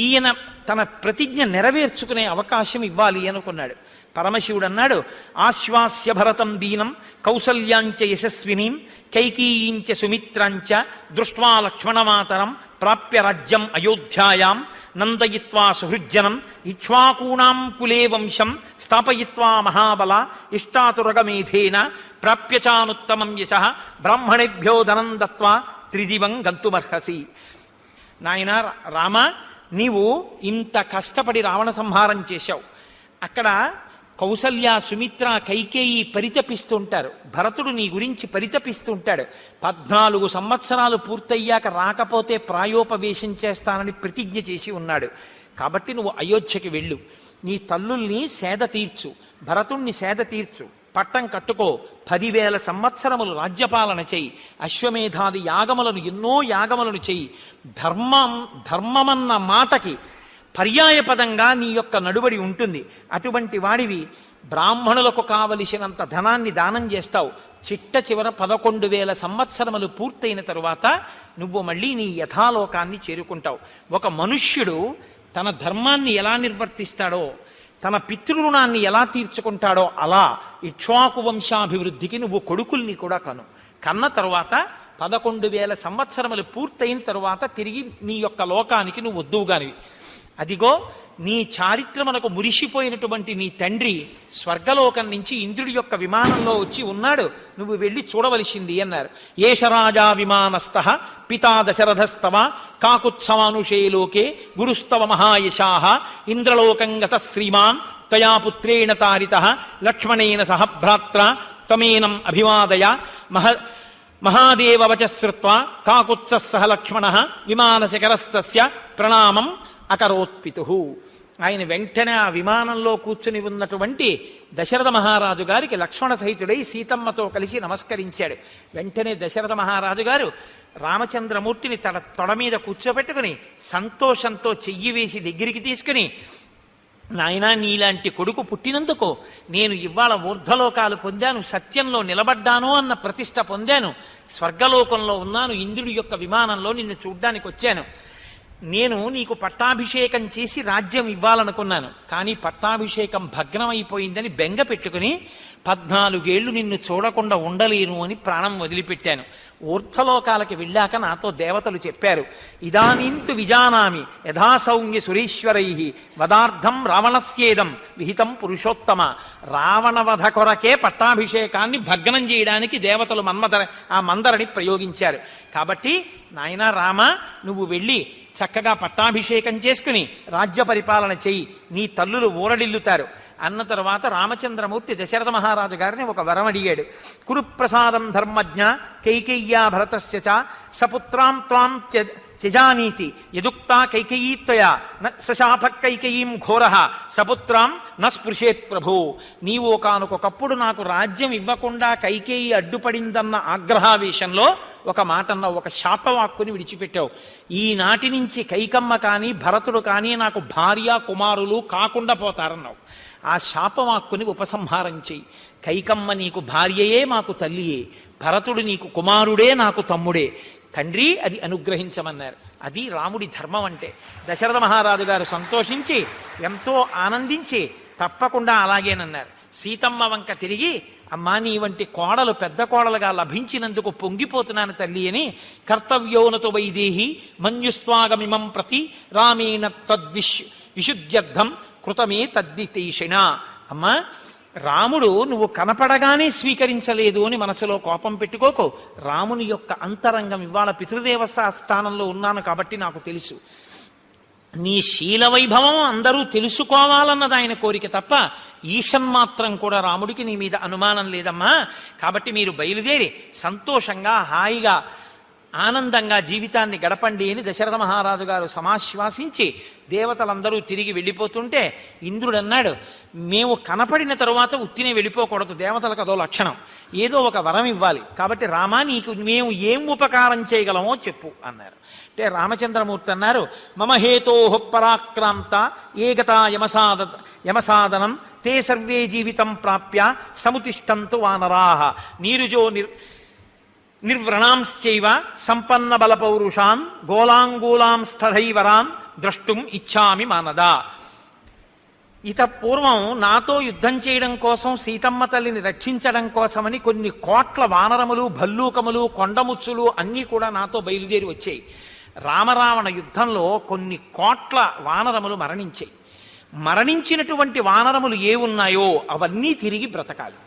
A: ఈయన తన ప్రతిజ్ఞ నెరవేర్చుకునే అవకాశం ఇవ్వాలి అనుకున్నాడు. పరమశివుడు అన్నాడు, ఆశ్వాస్య భరతం దీనం కౌసల్యాంచ యశస్వినీం కైకీయించ సుమిత్రాంచ దృష్ట్వా లక్ష్మణమాతరం ప్రాప్య రాజ్యం అయోధ్యాయాం నందయిత్వా సుహృజ్జనం ఇక్ష్వాకూణాం కులే వంశం స్థాపయిత్వా మహాబల ఇష్టాతురగమేధేన ప్రాప్యచానుత్తమం యశః బ్రాహ్మణేభ్యో ధనం దత్వా త్రిదివం గంతుమర్హసి. నాయన రామ, నీవు ఇంత కష్టపడి రావణ సంహారం చేశావు. అక్కడ కౌసల్య, సుమిత్ర, కైకేయి పరితపిస్తుంటారు. భరతుడు నీ గురించి పరితపిస్తుంటాడు. 14 సంవత్సరాలు పూర్తయ్యాక రాకపోతే ప్రాయోపవేశం చేస్తానని ప్రతిజ్ఞ చేసి ఉన్నాడు. కాబట్టి నువ్వు అయోధ్యకి వెళ్ళు, నీ తల్లుల్ని సేద తీర్చు, భరతుణ్ణి సేద తీర్చు, పట్టం కట్టుకో, 10,000 సంవత్సరములు రాజ్యపాలన చెయ్యి, అశ్వమేధాది యాగములను ఎన్నో యాగములను చెయ్యి. ధర్మమన్న మాటకి పర్యాయపదంగా నీ యొక్క నడుబడి ఉంటుంది. అటువంటి వాడివి బ్రాహ్మణులకు కావలసినంత ధనాన్ని దానం చేస్తావు. చిట్ట చివర 11,000 సంవత్సరములు పూర్తయిన తరువాత నువ్వు మళ్ళీ నీ యథాలోకాన్ని చేరుకుంటావు. ఒక మనుష్యుడు తన ధర్మాన్ని ఎలా నిర్వర్తిస్తాడో, తన పితృరుణాన్ని ఎలా తీర్చుకుంటాడో అలా ఇక్ష్వాకు వంశాభివృద్ధికి నువ్వు కొడుకుల్ని కూడా కన్న తరువాత 11,000 సంవత్సరములు పూర్తయిన తరువాత తిరిగి నీ యొక్క లోకానికి నువ్వు వద్దువుగానివి. అదిగో నీ చారిత్రమునకు మురిసిపోయినటువంటి నీ తండ్రి స్వర్గలోకం నుంచి ఇంద్రుడి యొక్క విమానంలో వచ్చి ఉన్నాడు, నువ్వు వెళ్ళి చూడవలసింది అన్నారు. ఏషరాజా విమానస్థః పితా దశరథస్తవ కాకుత్సవానుషే లోకే గురుస్తవ మహాయశాః ఇంద్రలోకం గత శ్రీమాన్ తయా పుత్రేణ తారితః లక్ష్మణేన సహ భ్రాత్ర త్వమేనం అభివాదయ మహాదేవ వచశ్రుత్వా కాకుత్సః సహ లక్ష్మణః విమానశిఖరస్తస్య ప్రణామం అకరోత్పితుః. ఆయన వెంటనే ఆ విమానంలో కూర్చుని ఉన్నటువంటి దశరథ మహారాజు గారికి లక్ష్మణ సహితుడై సీతమ్మతో కలిసి నమస్కరించాడు. వెంటనే దశరథ మహారాజు గారు రామచంద్రమూర్తిని తొడ మీద కూర్చోబెట్టుకుని సంతోషంతో చెయ్యి వేసి దగ్గరికి తీసుకుని, నాయనా, నీలాంటి కొడుకు పుట్టినందుకు నేను ఇవాళ ఊర్ధ్వలోకాలు పొందాను, సత్యంలో నిలబడ్డాను అన్న ప్రతిష్ట పొందాను, స్వర్గలోకంలో ఉన్నాను, ఇంద్రుడి యొక్క విమానంలో నిన్ను చూడ్డానికి వచ్చాను. నేను నీకు పట్టాభిషేకం చేసి రాజ్యం ఇవ్వాలనుకున్నాను, కానీ పట్టాభిషేకం భగ్నమైపోయిందని బెంగ పెట్టుకుని 14 ఏళ్లు నిన్ను చూడకుండా ఉండలేను అని ప్రాణం వదిలిపెట్టాను. ఊర్ధ్వలోకాలకి వెళ్ళాక నాతో దేవతలు చెప్పారు, ఇదానీంతు విజానామి యథాసౌమ్య సురేశ్వరై వదార్థం రావణస్యేదం విహితం పురుషోత్తమ. రావణవధ కొరకే పట్టాభిషేకాన్ని భగ్నం చేయడానికి దేవతలు ఆ మందరని ప్రయోగించారు. కాబట్టి నాయనా రామ, నువ్వు వెళ్ళి చక్కగా పట్టాభిషేకం చేసుకుని రాజ్య పరిపాలన చెయ్యి, నీ తల్లులు ఊరడిల్లుతారు అన్న తర్వాత రామచంద్రమూర్తి దశరథ మహారాజు గారిని ఒక వరం అడిగాడు. కురుప్రసాదం ధర్మజ్ఞ కైకేయ్యా భరతస్య చ సపుత్రాం త్వాం త్యజానీతి యదుక్తా కైకేయీత్వయా సశాప కైకేయీం ఘోరః సపుత్రాం న స్పృశేత్ ప్రభో. నీవు ఒకానొకప్పుడు నాకు రాజ్యం ఇవ్వకుండా కైకేయి అడ్డుపడిందన్న ఆగ్రహావేశంలో ఒక మాటన్నావు, ఒక శాపవాక్కుని విడిచిపెట్టావు. ఈనాటి నుంచి కైకమ్మ కానీ భరతుడు కానీ నాకు భార్య కుమారులు కాకుండా పోతారన్నావు. ఆ శాపవాక్కుని ఉపసంహారం చెయ్యి. కైకమ్మ నీకు భార్యయే మాకు తల్లియే, భరతుడు నీకు కుమారుడే నాకు తమ్ముడే, తండ్రి అది అనుగ్రహించమన్నారు. అది రాముడి ధర్మం అంటే. దశరథ మహారాజు గారు సంతోషించి ఎంతో ఆనందించి తప్పకుండా అలాగేనన్నారు. సీతమ్మ వంక తిరిగి, అమ్మా, నీ వంటి కోడలు పెద్ద కోడలుగా లభించినందుకు పొంగిపోతున్నాను తల్లి అని, కర్తవ్యోనతో వైదేహి మన్యుస్వాగమిమం ప్రతి రామేణ విశుద్ధ్యర్థం కృతమే తద్దితేషిణ. అమ్మా, రాముడు నువ్వు కనపడగానే స్వీకరించలేదు అని మనసులో కోపం పెట్టుకోకు. రాముని యొక్క అంతరంగం ఇవాళ పితృదేవస్థ స్థానంలో ఉన్నాను కాబట్టి నాకు తెలుసు. నీ శీల వైభవం అందరూ తెలుసుకోవాలన్నది ఆయన కోరిక తప్ప ఈషన్మాత్రం కూడా రాముడికి నీ మీద అనుమానం లేదమ్మా. కాబట్టి మీరు బయలుదేరి సంతోషంగా హాయిగా ఆనందంగా జీవితాన్ని గడపండి అని దశరథ మహారాజు గారు సమాశ్వాసించి దేవతలందరూ తిరిగి వెళ్ళిపోతుంటే ఇంద్రుడు అన్నాడు, మేము కనపడిన తరువాత ఉత్తినే వెళ్ళిపోకూడదు, దేవతలకు అదో లక్షణం, ఏదో ఒక వరం ఇవ్వాలి, కాబట్టి రామా నీకు మేము ఏం ఉపకారం చేయగలమో చెప్పు అన్నారు. అంటే రామచంద్రమూర్తి అన్నారు, మమ హేతో పరాక్రాంత ఏగతా యమసాదనం తే సర్వే జీవితం ప్రాప్య సముతిష్టంతు వానరాహ నీరుజో నిర్వ్రణాంశ్చైవ సంపన్న బల పౌరుషాన్ గోలాంగూలాంస్తథైవరాన్ ద్రష్టుం ఇచ్చామి మానదా. ఇత పూర్వం నాతో యుద్ధం చేయడం కోసం, సీతమ్మ తల్లిని రక్షించడం కోసమని కొన్ని కోట్ల వానరములు, భల్లూకములు, కొండముచ్చులు అన్నీ కూడా నాతో బయలుదేరి వచ్చాయి. రామరావణ యుద్ధంలో కొన్ని కోట్ల వానరములు మరణించాయి. మరణించినటువంటి వానరములు ఏ ఉన్నాయో అవన్నీ తిరిగి బ్రతకాలి.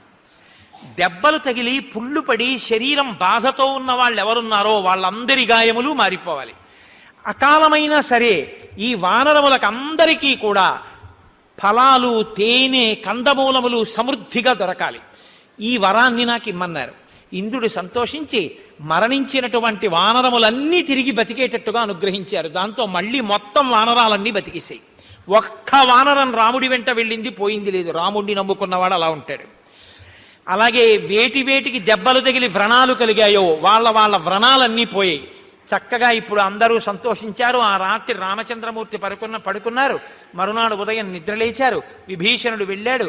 A: దెబ్బలు తగిలి పుళ్ళు పడి శరీరం బాధతో ఉన్న వాళ్ళు ఎవరున్నారో వాళ్ళందరి గాయములు మారిపోవాలి. అకాలమైనా సరే ఈ వానరములకు అందరికీ కూడా ఫలాలు, తేనె, కందమూలములు సమృద్ధిగా దొరకాలి. ఈ వరాన్ని నాకు ఇమ్మన్నారు. ఇంద్రుడు సంతోషించి మరణించినటువంటి వానరములన్నీ తిరిగి బతికేటట్టుగా అనుగ్రహించారు. దాంతో మళ్ళీ మొత్తం వానరాలన్నీ బతికేసాయి. ఒక్క వానరం రాముడి వెంట వెళ్ళింది పోయింది లేదు. రాముడిని నమ్ముకున్నవాడు అలా ఉంటాడు. అలాగే వేటి వేటికి దెబ్బలు తగిలి వ్రణాలు కలిగాయో వాళ్ళ వ్రణాలన్నీ పోయాయి. చక్కగా ఇప్పుడు అందరూ సంతోషించారు. ఆ రాత్రి రామచంద్రమూర్తి పడుకున్నారు. మరునాడు ఉదయం నిద్రలేచారు. విభీషణుడు వెళ్ళాడు.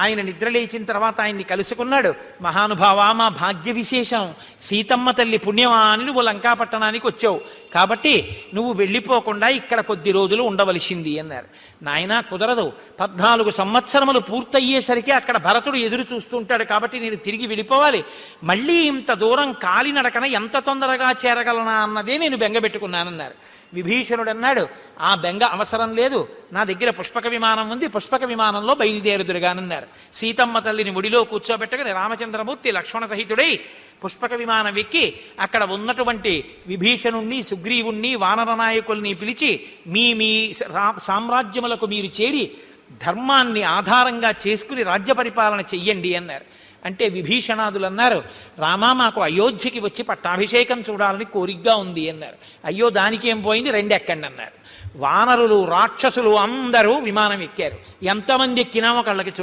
A: ఆయన నిద్రలేచిన తర్వాత ఆయన్ని కలుసుకున్నాడు. మహానుభావ, మా భాగ్య విశేషం, సీతమ్మ తల్లి పుణ్యమా అని నువ్వు లంకాపట్టణానికి వచ్చావు, కాబట్టి నువ్వు వెళ్ళిపోకుండా ఇక్కడ కొద్ది రోజులు ఉండవలసింది అన్నారు. నాయనా కుదరదు, 14 సంవత్సరములు పూర్తయ్యేసరికి అక్కడ భరతుడు ఎదురు చూస్తుంటాడు, కాబట్టి నేను తిరిగి వెళ్ళిపోవాలి. మళ్ళీ ఇంత దూరం కాలినడకన ఎంత తొందరగా చేరగలనా అన్నదే నేను బెంగపెట్టుకున్నానన్నారు. విభీషణుడు అన్నాడు, ఆ బెంగ అవసరం లేదు, నా దగ్గర పుష్పక విమానం ఉంది, పుష్పక విమానంలో బయలుదేరుదురుగానన్నారు. సీతమ్మ తల్లిని ముడిలో కూర్చోబెట్టగానే రామచంద్రమూర్తి లక్ష్మణ సహితుడై పుష్పక విమానం ఎక్కి అక్కడ ఉన్నటువంటి విభీషణుణ్ణి, సుగ్రీవుణ్ణి, వానర నాయకుల్ని పిలిచి మీ మీ సామ్రాజ్యములకు మీరు చేరి ధర్మాన్ని ఆధారంగా చేసుకుని రాజ్య పరిపాలన చెయ్యండి అన్నారు. అంటే విభీషణాదులు అన్నారు, రామా మాకు అయోధ్యకి వచ్చి పట్టాభిషేకం చూడాలని కోరికగా ఉంది అన్నారు. అయ్యో దానికి ఏం పోయింది, 2 ఎక్కండి అన్నారు. వానరులు, రాక్షసులు అందరూ విమానం ఎక్కారు. ఎంతమంది ఎక్కినా ఒకళ్ళకి